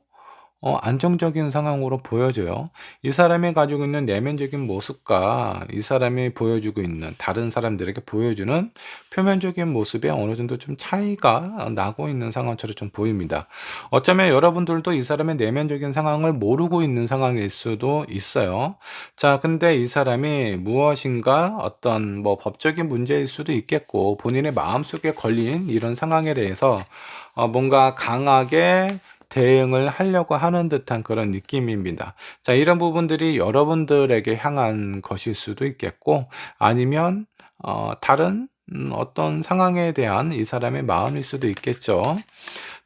안정적인 상황으로 보여져요. 이 사람이 가지고 있는 내면적인 모습과 이 사람이 보여주고 있는 다른 사람들에게 보여주는 표면적인 모습에 어느 정도 좀 차이가 나고 있는 상황처럼 좀 보입니다. 어쩌면 여러분들도 이 사람의 내면적인 상황을 모르고 있는 상황일 수도 있어요. 자, 근데 이 사람이 무엇인가 어떤 뭐 법적인 문제일 수도 있겠고 본인의 마음속에 걸린 이런 상황에 대해서 뭔가 강하게 대응을 하려고 하는 듯한 그런 느낌입니다. 자, 이런 부분들이 여러분들에게 향한 것일 수도 있겠고 아니면 다른 어떤 상황에 대한 이 사람의 마음일 수도 있겠죠.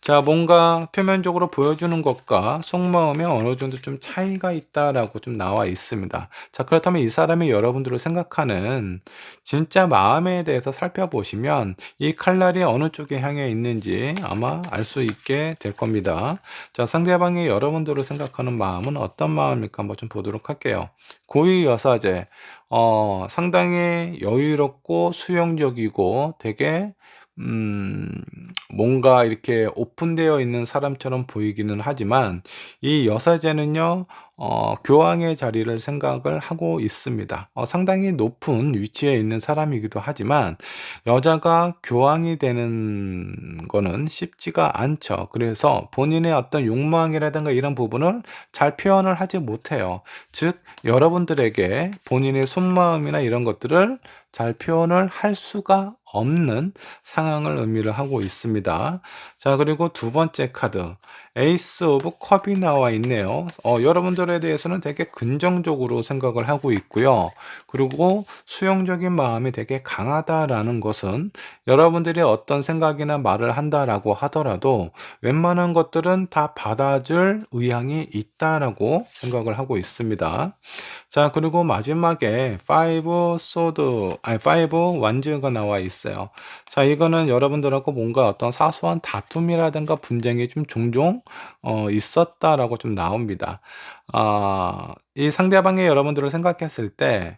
자, 뭔가 표면적으로 보여주는 것과 속마음에 어느 정도 좀 차이가 있다라고 좀 나와 있습니다. 자, 그렇다면 이 사람이 여러분들을 생각하는 진짜 마음에 대해서 살펴보시면 이 칼날이 어느 쪽에 향해 있는지 아마 알 수 있게 될 겁니다. 자, 상대방이 여러분들을 생각하는 마음은 어떤 마음일까 한번 좀 보도록 할게요. 고위 여사제, 상당히 여유롭고 수용적이고 되게 음, 뭔가 이렇게 오픈되어 있는 사람처럼 보이기는 하지만 이 여사제는요, 교황의 자리를 생각을 하고 있습니다. 상당히 높은 위치에 있는 사람이기도 하지만 여자가 교황이 되는 거는 쉽지가 않죠. 그래서 본인의 어떤 욕망이라든가 이런 부분을 잘 표현을 하지 못해요. 즉, 여러분들에게 본인의 속마음이나 이런 것들을 잘 표현을 할 수가 없는 상황을 의미를 하고 있습니다. 자, 그리고 두 번째 카드, 에이스 오브 컵이 나와 있네요. 여러분들에 대해서는 되게 긍정적으로 생각을 하고 있고요. 그리고 수용적인 마음이 되게 강하다라는 것은 여러분들이 어떤 생각이나 말을 한다라고 하더라도 웬만한 것들은 다 받아줄 의향이 있다라고 생각을 하고 있습니다. 자, 그리고 마지막에 5 소드, 아니 5 완즈가 나와 있어요. 자, 이거는 여러분들하고 뭔가 어떤 사소한 다툼이라든가 분쟁이 좀 종종 있었다라고 좀 나옵니다. 이 상대방의 여러분들을 생각했을 때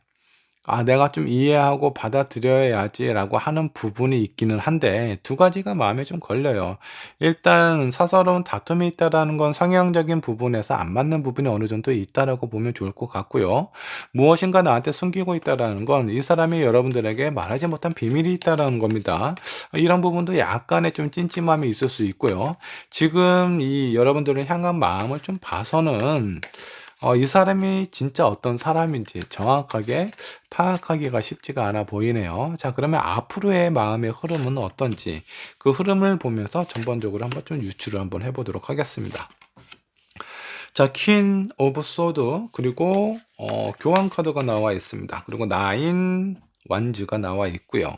'아, 내가 좀 이해하고 받아들여야지.'라고 하는 부분이 있기는 한데 두 가지가 마음에 좀 걸려요. 일단 사사로운 다툼이 있다라는 건 성향적인 부분에서 안 맞는 부분이 어느 정도 있다라고 보면 좋을 것 같고요. 무엇인가 나한테 숨기고 있다라는 건 이 사람이 여러분들에게 말하지 못한 비밀이 있다라는 겁니다. 이런 부분도 약간의 좀 찜찜함이 있을 수 있고요. 지금 이 여러분들을 향한 마음을 좀 봐서는 이 사람이 진짜 어떤 사람인지 정확하게 파악하기가 쉽지가 않아 보이네요. 자, 그러면 앞으로의 마음의 흐름은 어떤지 그 흐름을 보면서 전반적으로 한번 좀 유추를 한번 해보도록 하겠습니다. 자, 퀸 오브 소드, 그리고 교환 카드가 나와 있습니다. 그리고 나인 완즈가 나와 있고요.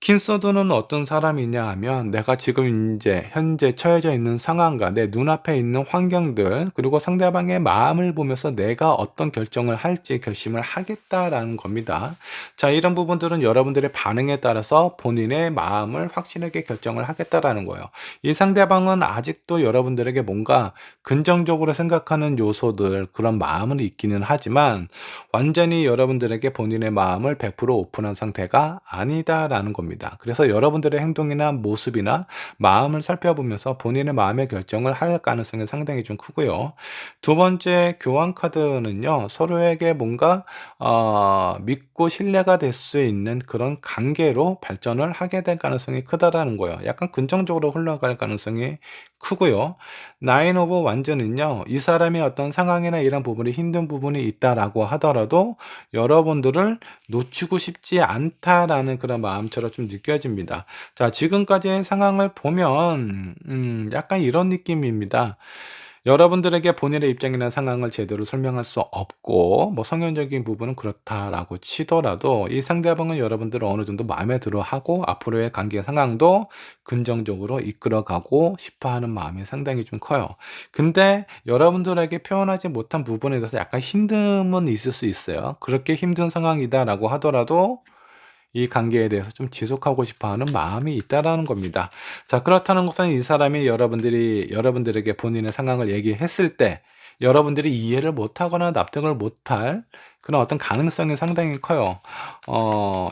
킨소드는 어떤 사람이냐 하면 내가 지금 이제 현재 처해져 있는 상황과 내 눈앞에 있는 환경들, 그리고 상대방의 마음을 보면서 내가 어떤 결정을 할지 결심을 하겠다라는 겁니다. 자, 이런 부분들은 여러분들의 반응에 따라서 본인의 마음을 확실하게 결정을 하겠다라는 거예요. 이 상대방은 아직도 여러분들에게 뭔가 긍정적으로 생각하는 요소들, 그런 마음은 있기는 하지만 완전히 여러분들에게 본인의 마음을 100% 오픈한 상태가 아니다라는 겁니다. 그래서 여러분들의 행동이나 모습이나 마음을 살펴보면서 본인의 마음의 결정을 할 가능성이 상당히 좀 크고요. 두 번째 교환 카드는요, 서로에게 뭔가 믿고 신뢰가 될 수 있는 그런 관계로 발전을 하게 될 가능성이 크다라는 거예요. 약간 긍정적으로 흘러갈 가능성이 크고요. 나인 오브 완전은요, 이 사람의 어떤 상황이나 이런 부분이 힘든 부분이 있다라고 하더라도 여러분들을 놓치고 싶지 않다라는 그런 마음처럼 좀 느껴집니다. 자, 지금까지의 상황을 보면 약간 이런 느낌입니다. 여러분들에게 본인의 입장이나 상황을 제대로 설명할 수 없고 뭐 성향적인 부분은 그렇다라고 치더라도 이 상대방은 여러분들을 어느 정도 마음에 들어하고 앞으로의 관계 상황도 긍정적으로 이끌어가고 싶어하는 마음이 상당히 좀 커요. 근데 여러분들에게 표현하지 못한 부분에 대해서 약간 힘듦은 있을 수 있어요. 그렇게 힘든 상황이다라고 하더라도 이 관계에 대해서 좀 지속하고 싶어 하는 마음이 있다라는 겁니다. 자, 그렇다는 것은 이 사람이 여러분들에게 본인의 상황을 얘기했을 때 여러분들이 이해를 못하거나 납득을 못할 그런 어떤 가능성이 상당히 커요.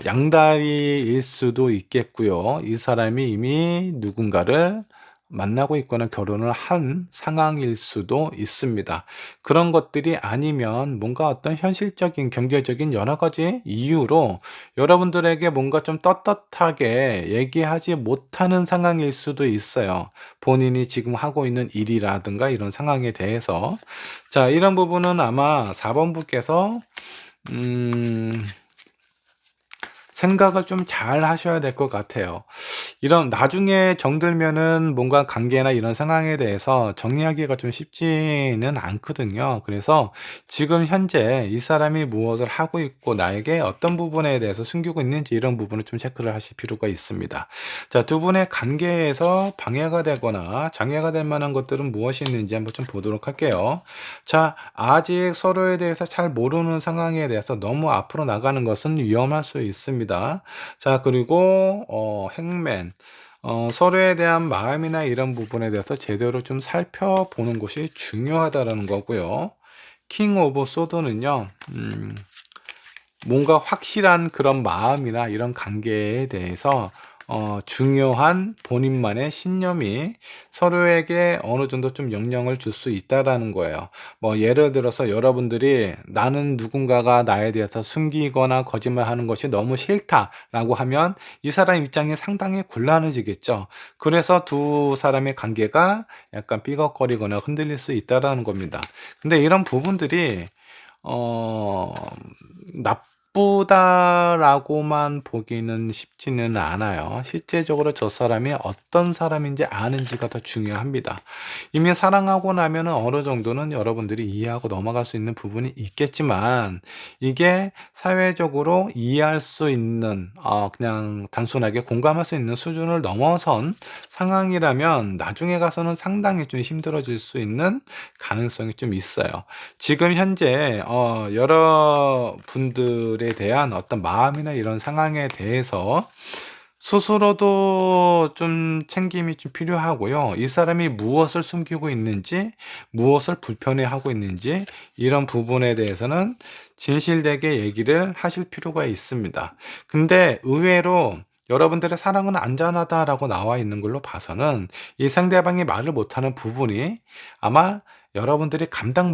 양다리일 수도 있겠고요. 이 사람이 이미 누군가를 만나고 있거나 결혼을 한 상황일 수도 있습니다. 그런 것들이 아니면 뭔가 어떤 현실적인 경제적인 여러 가지 이유로 여러분들에게 뭔가 좀 떳떳하게 얘기하지 못하는 상황일 수도 있어요. 본인이 지금 하고 있는 일이라든가 이런 상황에 대해서. 자, 이런 부분은 아마 4번 분께서 음 생각을 좀 잘 하셔야 될 것 같아요. 이런 나중에 정들면은 뭔가 관계나 이런 상황에 대해서 정리하기가 좀 쉽지는 않거든요. 그래서 지금 현재 이 사람이 무엇을 하고 있고 나에게 어떤 부분에 대해서 숨기고 있는지 이런 부분을 좀 체크를 하실 필요가 있습니다. 자, 두 분의 관계에서 방해가 되거나 장애가 될 만한 것들은 무엇이 있는지 한번 좀 보도록 할게요. 자, 아직 서로에 대해서 잘 모르는 상황에 대해서 너무 앞으로 나가는 것은 위험할 수 있습니다. 자, 그리고 행맨, 서로에 대한 마음이나 이런 부분에 대해서 제대로 좀 살펴보는 것이 중요하다라는 거고요. 킹 오브 소드는요, 뭔가 확실한 그런 마음이나 이런 관계에 대해서 중요한 본인만의 신념이 서로에게 어느 정도 좀 영향을 줄 수 있다라는 거예요. 뭐 예를 들어서 여러분들이 나는 누군가가 나에 대해서 숨기거나 거짓말하는 것이 너무 싫다라고 하면 이 사람 입장이 상당히 곤란해지겠죠. 그래서 두 사람의 관계가 약간 삐걱거리거나 흔들릴 수 있다라는 겁니다. 근데 이런 부분들이 어 나쁘다라고만 보기는 쉽지는 않아요. 실제적으로 저 사람이 어떤 사람인지 아는지가 더 중요합니다. 이미 사랑하고 나면은 어느 정도는 여러분들이 이해하고 넘어갈 수 있는 부분이 있겠지만 이게 사회적으로 이해할 수 있는 그냥 단순하게 공감할 수 있는 수준을 넘어선 상황이라면 나중에 가서는 상당히 좀 힘들어질 수 있는 가능성이 좀 있어요. 지금 현재 여러분들에 대한 어떤 마음이나 이런 상황에 대해서 스스로도 좀 챙김이 좀 필요하고요. 이 사람이 무엇을 숨기고 있는지, 무엇을 불편해하고 있는지 이런 부분에 대해서는 진실되게 얘기를 하실 필요가 있습니다. 근데 의외로 여러분들의 사랑은 안전하다라고 나와 있는 걸로 봐서는 이 상대방이 말을 못하는 부분이 아마 여러분들이 감당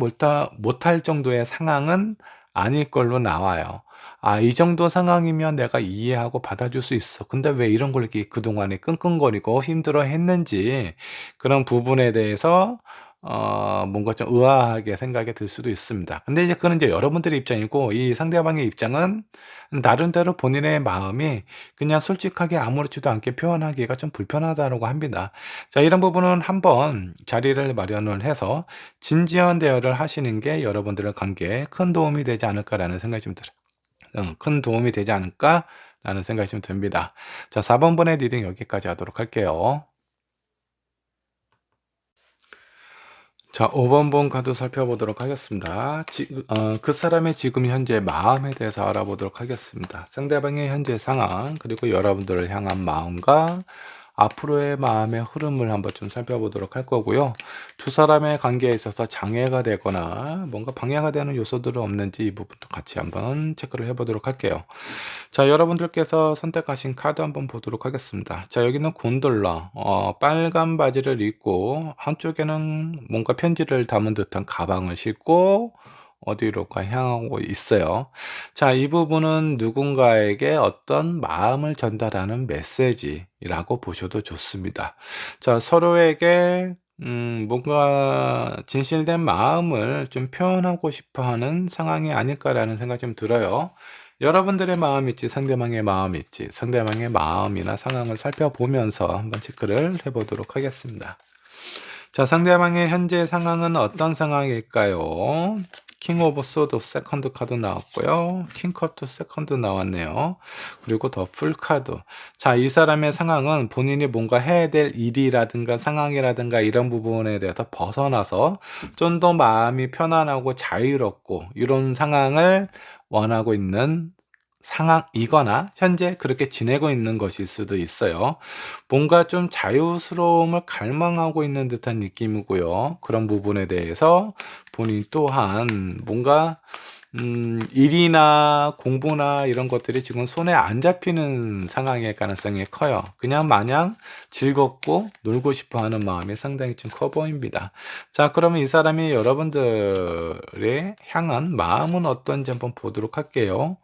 못할 정도의 상황은 아닐 걸로 나와요. 아, 이 정도 상황이면 내가 이해하고 받아줄 수 있어. 근데 왜 이런 걸 이렇게 그동안에 끙끙거리고 힘들어 했는지 그런 부분에 대해서 뭔가 좀 의아하게 생각이 들 수도 있습니다. 근데 이제 그건 이제 여러분들의 입장이고 이 상대방의 입장은 나름대로 본인의 마음이 그냥 솔직하게 아무렇지도 않게 표현하기가 좀 불편하다고 합니다. 자, 이런 부분은 한번 자리를 마련을 해서 진지한 대화를 하시는 게 여러분들의 관계에 큰 도움이 되지 않을까라는 생각이 좀 들어요. 큰 도움이 되지 않을까라는 생각이 좀 듭니다. 자, 4번 번의 리딩 여기까지 하도록 할게요. 자, 5번 본 카드 살펴보도록 하겠습니다. 그 사람의 지금 현재 마음에 대해서 알아보도록 하겠습니다. 상대방의 현재 상황, 그리고 여러분들을 향한 마음과 앞으로의 마음의 흐름을 한번 좀 살펴보도록 할 거고요. 두 사람의 관계에 있어서 장애가 되거나 뭔가 방해가 되는 요소들은 없는지 이 부분도 같이 한번 체크를 해보도록 할게요. 자, 여러분들께서 선택하신 카드 한번 보도록 하겠습니다. 자, 여기는 곤돌라, 빨간 바지를 입고 한쪽에는 뭔가 편지를 담은 듯한 가방을 싣고 어디로가 향하고 있어요. 자, 이 부분은 누군가에게 어떤 마음을 전달하는 메시지라고 보셔도 좋습니다. 자, 서로에게 뭔가 진실된 마음을 좀 표현하고 싶어 하는 상황이 아닐까라는 생각이 좀 들어요. 여러분들의 마음이 있지, 상대방의 마음이 있지, 상대방의 마음이나 상황을 살펴보면서 한번 체크를 해보도록 하겠습니다. 자, 상대방의 현재 상황은 어떤 상황일까요? 킹 오브 소드 세컨드 카드 나왔고요. 킹컵도 세컨드 나왔네요. 그리고 더 풀 카드. 자, 이 사람의 상황은 본인이 뭔가 해야 될 일이라든가 상황이라든가 이런 부분에 대해서 벗어나서 좀 더 마음이 편안하고 자유롭고 이런 상황을 원하고 있는 상황이거나 현재 그렇게 지내고 있는 것일 수도 있어요. 뭔가 좀 자유스러움을 갈망하고 있는 듯한 느낌이고요. 그런 부분에 대해서 본인 또한 뭔가 일이나 공부나 이런 것들이 지금 손에 안 잡히는 상황일 가능성이 커요. 그냥 마냥 즐겁고 놀고 싶어 하는 마음이 상당히 좀 커 보입니다. 자, 그러면 이 사람이 여러분들의 향한 마음은 어떤지 한번 보도록 할게요.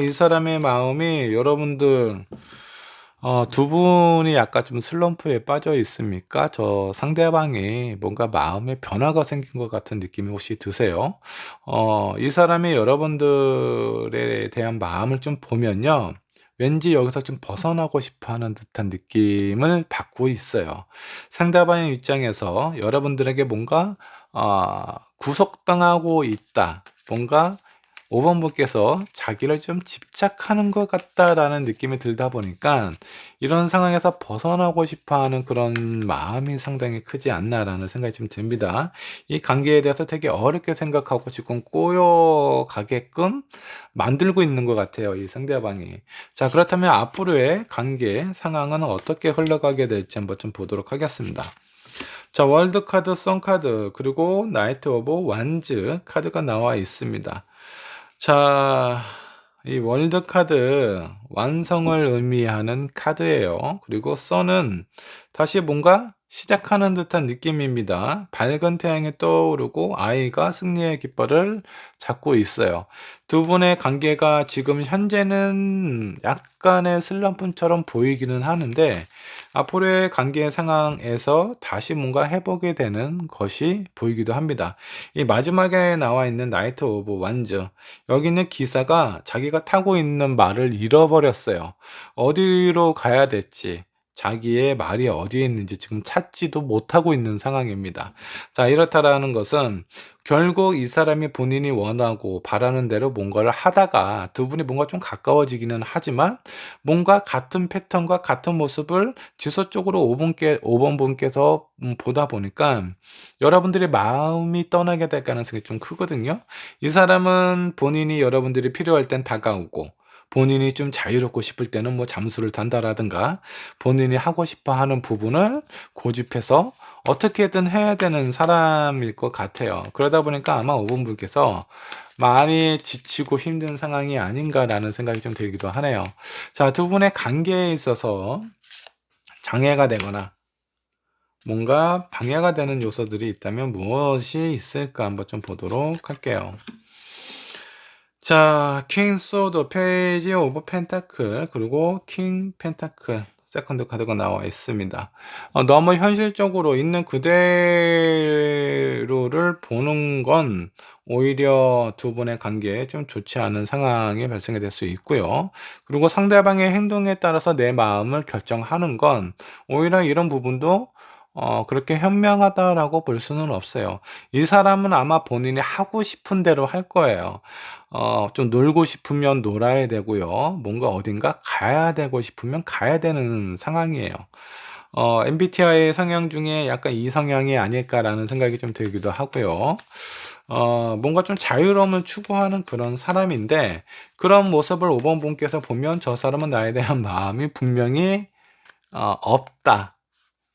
이 사람의 마음이 여러분들 두 분이 약간 좀 슬럼프에 빠져 있습니까? 저 상대방이 뭔가 마음의 변화가 생긴 것 같은 느낌이 혹시 드세요? 이 사람이 여러분들에 대한 마음을 좀 보면요. 왠지 여기서 좀 벗어나고 싶어 하는 듯한 느낌을 받고 있어요. 상대방의 입장에서 여러분들에게 뭔가 구속당하고 있다. 뭔가 5번 분께서 자기를 좀 집착하는 것 같다라는 느낌이 들다 보니까 이런 상황에서 벗어나고 싶어 하는 그런 마음이 상당히 크지 않나라는 생각이 좀 듭니다. 이 관계에 대해서 되게 어렵게 생각하고 지금 꼬여가게끔 만들고 있는 것 같아요, 이 상대방이. 자, 그렇다면 앞으로의 관계 상황은 어떻게 흘러가게 될지 한번 좀 보도록 하겠습니다. 자, 월드 카드, 선 카드, 그리고 나이트 오브 완즈 카드가 나와 있습니다. 자, 이 월드 카드 완성을 의미하는 카드예요. 그리고 선은 다시 뭔가 시작하는 듯한 느낌입니다. 밝은 태양이 떠오르고 아이가 승리의 깃발을 잡고 있어요. 두 분의 관계가 지금 현재는 약간의 슬럼프처럼 보이기는 하는데 앞으로의 관계 상황에서 다시 뭔가 해보게 되는 것이 보이기도 합니다. 이 마지막에 나와 있는 나이트 오브 완즈, 여기 있는 기사가 자기가 타고 있는 말을 잃어버렸어요. 어디로 가야 될지, 자기의 말이 어디에 있는지 지금 찾지도 못하고 있는 상황입니다. 자, 이렇다라는 것은 결국 이 사람이 본인이 원하고 바라는 대로 뭔가를 하다가 두 분이 뭔가 좀 가까워지기는 하지만 뭔가 같은 패턴과 같은 모습을 지속적으로 5번 분께서 보다 보니까 여러분들의 마음이 떠나게 될 가능성이 좀 크거든요. 이 사람은 본인이 여러분들이 필요할 땐 다가오고 본인이 좀 자유롭고 싶을 때는 뭐 잠수를 탄다라든가 본인이 하고 싶어 하는 부분을 고집해서 어떻게든 해야 되는 사람일 것 같아요. 그러다 보니까 아마 5번 분께서 많이 지치고 힘든 상황이 아닌가라는 생각이 좀 들기도 하네요. 자, 두 분의 관계에 있어서 장애가 되거나 뭔가 방해가 되는 요소들이 있다면 무엇이 있을까 한번 좀 보도록 할게요. 자, 킹 소드, 페이지 오브 펜타클, 그리고 킹 펜타클 세컨드 카드가 나와 있습니다. 너무 현실적으로 있는 그대로를 보는 건 오히려 두 분의 관계에 좀 좋지 않은 상황이 발생이 될 수 있고요. 그리고 상대방의 행동에 따라서 내 마음을 결정하는 건 오히려 이런 부분도 그렇게 현명하다라고 볼 수는 없어요. 이 사람은 아마 본인이 하고 싶은 대로 할 거예요. 좀 놀고 싶으면 놀아야 되고요. 뭔가 어딘가 가야 되고 싶으면 가야 되는 상황이에요. MBTI 성향 중에 약간 이 성향이 아닐까라는 생각이 좀 들기도 하고요. 뭔가 좀 자유로움을 추구하는 그런 사람인데 그런 모습을 5번 분께서 보면 저 사람은 나에 대한 마음이 분명히 없다.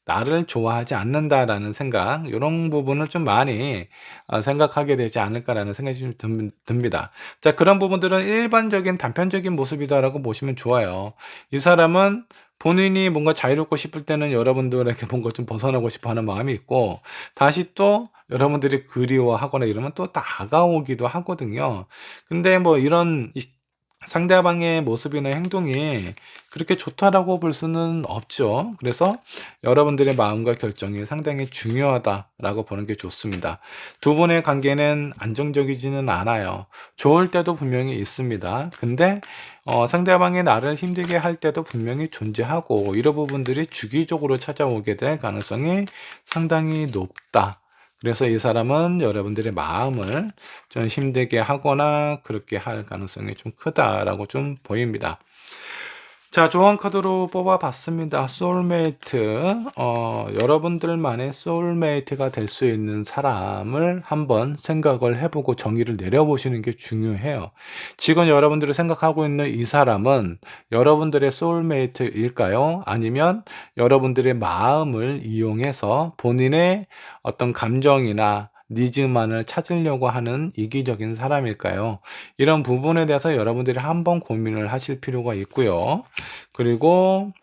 나를 좋아하지 않는다라는 생각, 요런 부분을 좀 많이 생각하게 되지 않을까라는 생각이 좀 듭니다. 자, 그런 부분들은 일반적인 단편적인 모습이다라고 보시면 좋아요. 이 사람은 본인이 뭔가 자유롭고 싶을 때는 여러분들에게 뭔가 좀 벗어나고 싶어 하는 마음이 있고, 다시 또 여러분들이 그리워하거나 이러면 또 다가오기도 하거든요. 근데 뭐 이런 상대방의 모습이나 행동이 그렇게 좋다라고 볼 수는 없죠. 그래서 여러분들의 마음과 결정이 상당히 중요하다라고 보는 게 좋습니다. 두 분의 관계는 안정적이지는 않아요. 좋을 때도 분명히 있습니다. 근데 상대방이 나를 힘들게 할 때도 분명히 존재하고 이런 부분들이 주기적으로 찾아오게 될 가능성이 상당히 높다. 그래서 이 사람은 여러분들의 마음을 좀 힘들게 하거나 그렇게 할 가능성이 좀 크다라고 좀 보입니다. 자, 조언 카드로 뽑아봤습니다. 소울메이트. 여러분들만의 소울메이트가 될 수 있는 사람을 한번 생각을 해보고 정의를 내려보시는 게 중요해요. 지금 여러분들이 생각하고 있는 이 사람은 여러분들의 소울메이트일까요? 아니면 여러분들의 마음을 이용해서 본인의 어떤 감정이나 니즈만을 찾으려고 하는 이기적인 사람일까요? 이런 부분에 대해서 여러분들이 한번 고민을 하실 필요가 있고요. 그리고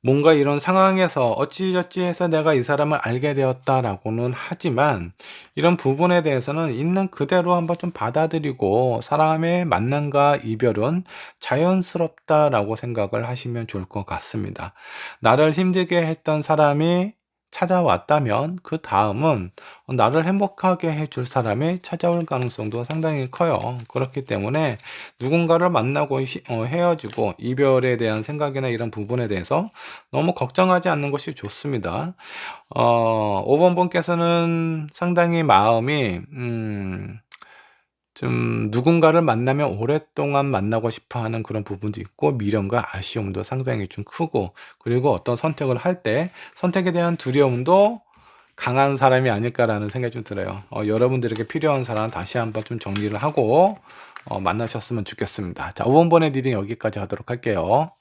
뭔가 이런 상황에서 어찌저찌 해서 내가 이 사람을 알게 되었다라고는 하지만 이런 부분에 대해서는 있는 그대로 한번 좀 받아들이고 사람의 만남과 이별은 자연스럽다라고 생각을 하시면 좋을 것 같습니다. 나를 힘들게 했던 사람이 찾아왔다면 그다음은 나를 행복하게 해줄 사람이 찾아올 가능성도 상당히 커요. 그렇기 때문에 누군가를 만나고 헤어지고 이별에 대한 생각이나 이런 부분에 대해서 너무 걱정하지 않는 것이 좋습니다. 5번 분께서는 상당히 마음이 좀 누군가를 만나면 오랫동안 만나고 싶어 하는 그런 부분도 있고, 미련과 아쉬움도 상당히 좀 크고, 그리고 어떤 선택을 할 때 선택에 대한 두려움도 강한 사람이 아닐까라는 생각이 좀 들어요. 여러분들에게 필요한 사람 다시 한번 좀 정리를 하고 만나셨으면 좋겠습니다. 자, 5번 번의 리딩 여기까지 하도록 할게요.